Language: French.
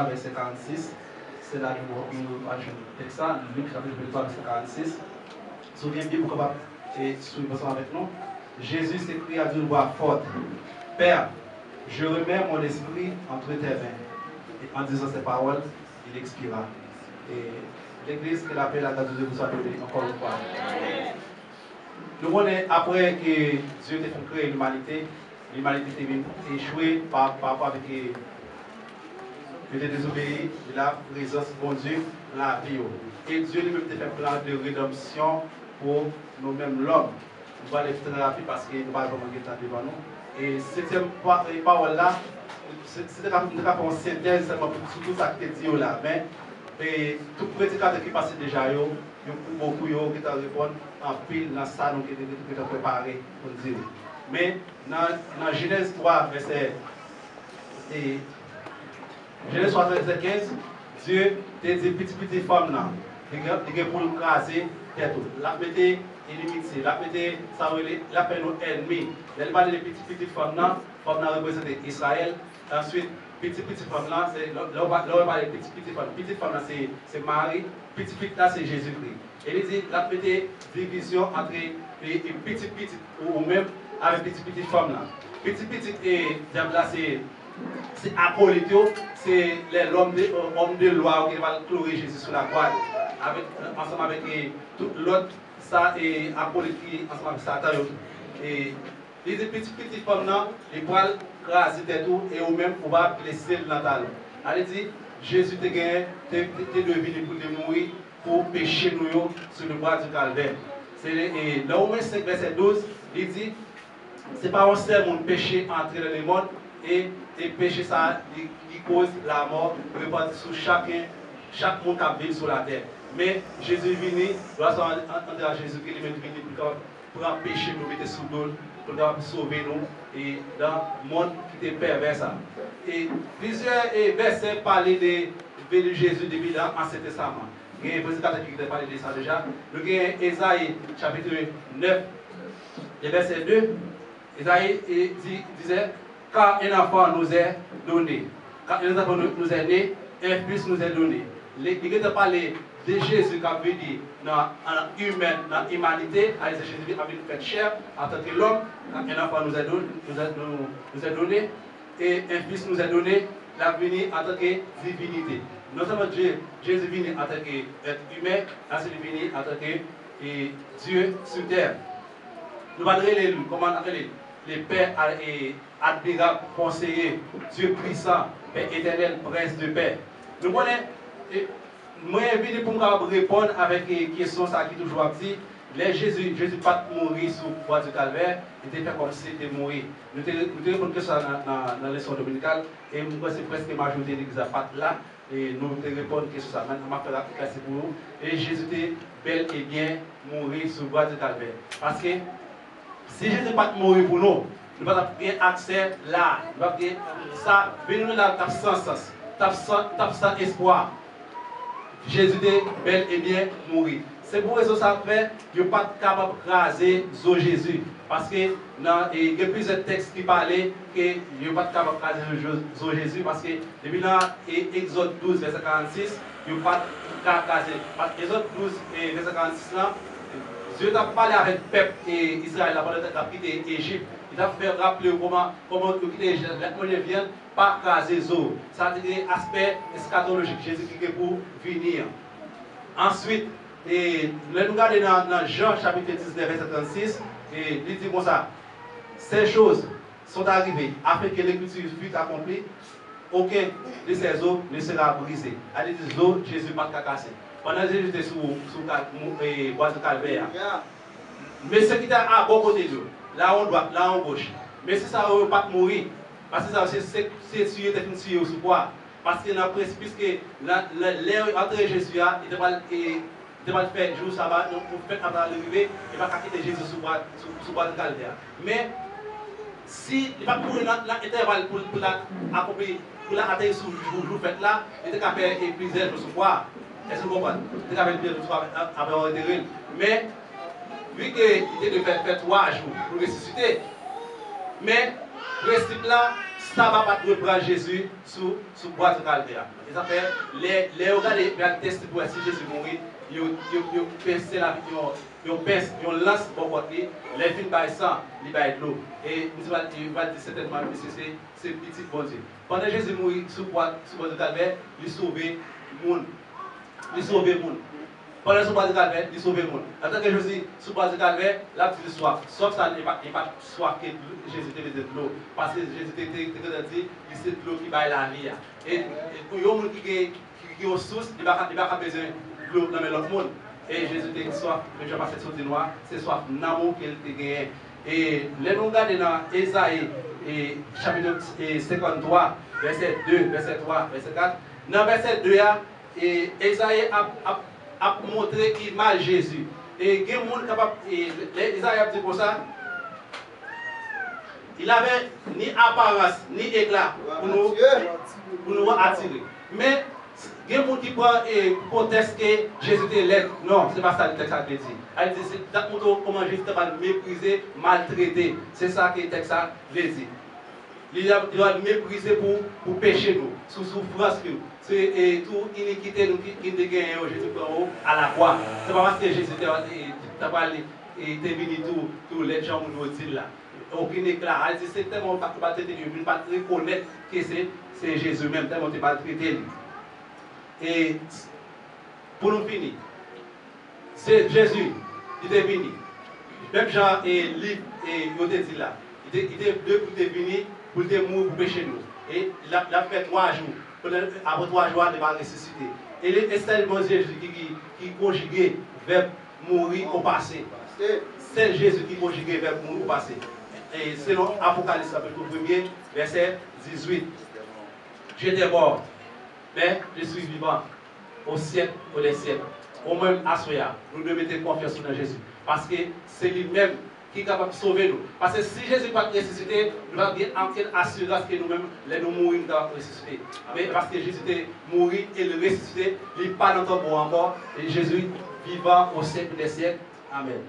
23, verset 46. C'est là que nous allons texte ça, Luc chapitre 23, verset 46. Souviens bien, vous capable et suivre ça avec nous. Jésus s'écria d'une voix forte: Père, je remets mon esprit entre tes mains. Et en disant ces paroles, il expira. Et l'Église qu'elle appelle la grâce de Dieu vous soit donnée encore une fois. Nous connaissons après que Dieu a créé l'humanité a échoué par rapport avec il était désobéi de la présence de bon Dieu dans la vie. Et Dieu lui-même a fait un plan de rédemption pour nous-mêmes, l'homme. On va aller très rapide parce qu'il ne va pas vraiment temps devant nous. Et cette parole-là, c'est une synthèse seulement pour tout ça qui est dit là. Mais tout prédicateur qui passe déjà, il y a beaucoup qui répondent en pile dans ça qui est préparé pour dire. Mais dans Genèse 3, verset 15, Dieu te dit petit femme là, il est pour nous craser tête. La mettez inimitié, la mettez ça la fait nos ennemis. Elle parle de petite femme là représente Israël. Ensuite, petite femme là, c'est là on parle de petite femme. Petite femme là c'est Marie, petite là c'est Jésus-Christ. Elle dit la mettez division entre petite ou même avec petite femme là. Petite et diable là c'est Apollitio, c'est l'homme de loi qui va clouer Jésus sur la croix. Ensemble avec tout l'autre, ça et Apollitio, ensemble avec Satan. Et les petites femmes, les poils crasés tout et au même pour va blesser le natal. Elle dit, Jésus te gagné, te devenu pour te mourir, pour pécher nous sur le bois du calvaire. Et dans Romains 5, verset 12, il dit, c'est pas un seul monde péché entrer dans le monde. Et péché ça, il cause la mort, répandue sur chaque monde qui vit sur la terre. Mais Jésus est venu, grâce à Jésus qui est venu pour empêcher nous mettre sous l'eau, pour sauver nous et dans le monde qui est pervers. Et plusieurs versets parlent de Jésus depuis l'Ancien Testament. Il y a un verset qui parle de ça déjà. Nous avons Ésaïe chapitre 9, verset 2. Ésaïe disait, car un enfant nous est donné, car un enfant nous est né, un fils nous est donné. Il a parlé de Jésus qui a venu dans l'humain, dans l'humanité, Jésus a venu faire chair en tant que l'homme, un enfant nous est donné, et un fils nous est donné, il a venu en tant que divinité. Non seulement Jésus est venu en tant qu'être humain, il est venu en tant que Dieu sur terre. Nous allons lire comment on appelle les pères admirables, conseillers, Dieu puissant, Père éternel, prince de paix. Nous connaissons, moi je suis venu pour me répondre avec une question qui est toujours dit. Jésus pas mourir sur le bois du calvaire, il était fait comme s'il était mort. Nous avons une question dans la leçon dominicale, et moi c'est presque la majorité de l'église pas là, et nous répondons à question ça. Maintenant, je vais faire la pour vous. Et Jésus était bel et bien mourir sur le bois du calvaire. Parce que si Jésus n'est pas mort pour nous, nous n'avons pas accès là. Nous avons ça, venez-nous là, tu as sens, tu as sans espoir. Jésus est bel et bien mort. C'est pour ça que ça fait que nous ne sommes pas capables de craser Jésus. Parce que il y a plusieurs textes qui parlent que nous ne sommes pas capables de craser Jésus. Parce que depuis là, Exode 12, verset 46, nous ne sommes pas capables de craser. Parce que Exode 12, verset 46, là, Dieu a parlé avec le peuple Israël pendant qu'il a quitté l'Égypte. Il a fait rappeler comment quitter l'Égypte. Les gens viennent pas craser Zo. Ça a été un aspect eschatologique. Jésus qui est pour venir. Ensuite, nous regardons dans Jean chapitre 19, verset 36, et il dit comme ça, ces choses sont arrivées afin que l'écriture fût accomplie, aucun de ces eaux ne sera brisé. Elle dit, Jésus n'a pas cassé. Pendant que Jésus était sur le bois de calvaire. Mais ce qui est à bon côté de nous, là on droite, là on gauche. Mais si ça ne va pas mourir, parce que ça c'est tuer définitivement sur quoi? Parce que dans le précipice que l'air entre Jésus, il ne va pas faire jour sabbat, pour faire avant l'arrivée, il va quitter Jésus sur le bois de calvaire. Mais si il va courir dans l'intervalle pour l'accomplir, pour l'atteindre sur le jour fait là, il est capable de faire plusieurs jours sur quoi? Est-ce que vous comprenez? Il est capable de faire avant enterrer. Mais vu qu'il était de faire 3 jours pour ressusciter, mais le principe là, ça va pas reprendre Jésus sous bois de calvaire. Et ça fait, les regarder, les tests pour si Jésus mourit, ils pincent la vie, ils lancent pour côté, les films par sang, ils va être l'eau. Et il va dire certainement que c'est petit bon Dieu. Pendant que Jésus mourit sous bois de calvaire, il sauve le monde. Il sauve le monde. Pendant ce bois de calvaire, il sauve le monde. En tant que Jésus, sous bois de calvaire, là, tu soif. Sauf ça, il n'est pas soif que Jésus te met de l'eau. Parce que Jésus te dit, c'est de l'eau qui va la vie. Et pour les gens qui ont source, il n'y a pas besoin de l'eau dans l'autre monde. Et Jésus te dit soif, le Jean passé sur le noir, c'est soif d'amour qu'il te gagne. Et les nous regardons dans Ésaïe, chapitre 53, verset 2, verset 3, verset 4. Dans verset 2, Ésaïe a montré l'image de Jésus. Et il y a des gens capables, Ésaïe a dit pour ça, il n'avait ni apparence, ni éclat pour nous attirer. Mais il y a des gens qui protestent que Jésus était laid. Non, ce n'est pas ça le texte a dit. Elle dit, c'est comment Jésus était méprisé, maltraité. C'est ça que le texte a dit. Il doit mépriser pour pécher nous, sous souffrance nous. C'est tout iniquité nous qui nous gagne Jésus à la croix. Ce n'est pas parce que Jésus était venu tous les gens nous disent là. Aucun éclat. Elle dit c'est tellement pas traité, il ne pas reconnaître que c'est Jésus même, tellement tu pas traité. Et pour nous finir, c'est Jésus qui est venu. Même Jean et Livre et il dit là, il est venu pour mourir pour pécher nous. Et il a fait 3 jours. Après 3 jours, il va ressusciter. Et c'est seulement Jésus qui conjugué vers mourir au passé. C'est Jésus qui conjugué vers mourir au passé. Et selon Apocalypse, chapitre 1er, verset 18. J'étais mort, mais je suis vivant au siècle des siècles. Au même à Soya, nous devons mettre confiance dans Jésus. Parce que c'est lui-même qui est capable de sauver nous. Parce que si Jésus va ressusciter, nous avons une assurance que nous-mêmes, les nous mourir, nous allons ressusciter. Mais parce que Jésus est mort et le ressuscité, il n'est pas dans ton encore. Et Jésus vivant au siècle des siècles. Amen.